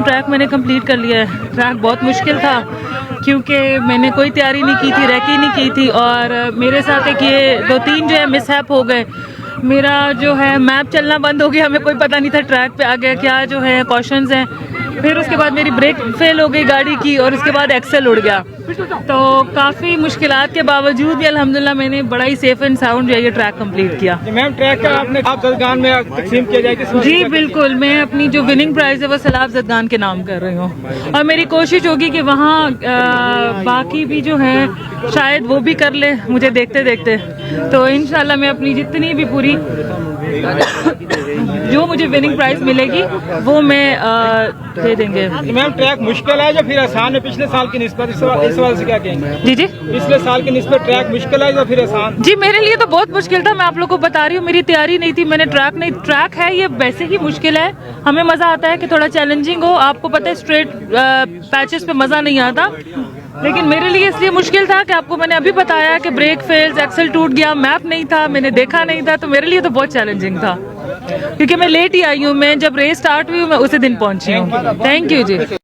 Track मैंने complete कर लिया है। ट्रैक बहुत मुश्किल था क्योंकि मैंने कोई तैयारी नहीं की थी, रैकी नहीं की थी और मेरे साथ एक ये 2-3 जो है मिसहैप हो गए। मेरा जो है मैप चलना बंद हो गया, हमें कोई पता नहीं था ट्रैक पे आगे क्या जो है कॉशंस हैं। फिर उसके बाद मेरी ब्रेक फेल हो गई गाड़ी की और उसके बाद एक्सेल उड़ गया। तो काफ़ी मुश्किलात के बावजूद भी अल्हम्दुलिल्लाह मैंने बड़ा ही सेफ एंड साउंड जो है ये ट्रैक कंप्लीट किया। मैम ट्रैक का आपने आप जदगान में तकसीम किया जाए? जी बिल्कुल, मैं अपनी जो विनिंग प्राइज है वो सैलाब जदगान के नाम कर रही हूँ और मेरी कोशिश होगी कि वहाँ बाकी भी जो है शायद वो भी कर ले मुझे देखते देखते। तो इंशाल्लाह मैं अपनी जितनी भी पूरी जो मुझे विनिंग प्राइज मिलेगी वो मैं दे देंगे। मैम ट्रैक मुश्किल है जो फिर आसान है पिछले साल की निस्बत? इस सवाल से क्या कहेंगे? जी जी, पिछले साल की निस्बत ट्रैक मुश्किल है या फिर आसान? जी मेरे लिए तो बहुत मुश्किल था, मैं आप लोगों को बता रही हूँ। मेरी तैयारी नहीं थी, मैंने ट्रैक है ये वैसे ही मुश्किल है। हमें मज़ा आता है कि थोड़ा चैलेंजिंग हो, आपको पता है स्ट्रेट पैचेस पे मज़ा नहीं आता, लेकिन मेरे लिए इसलिए मुश्किल था कि आपको मैंने अभी बताया कि ब्रेक फेल्स, एक्सेल टूट गया, मैप नहीं था, मैंने देखा नहीं था, तो मेरे लिए तो बहुत चैलेंजिंग था क्योंकि मैं लेट ही आई हूँ। मैं जब रेस स्टार्ट हुई मैं उसी दिन पहुंची हूँ। Thank you ji.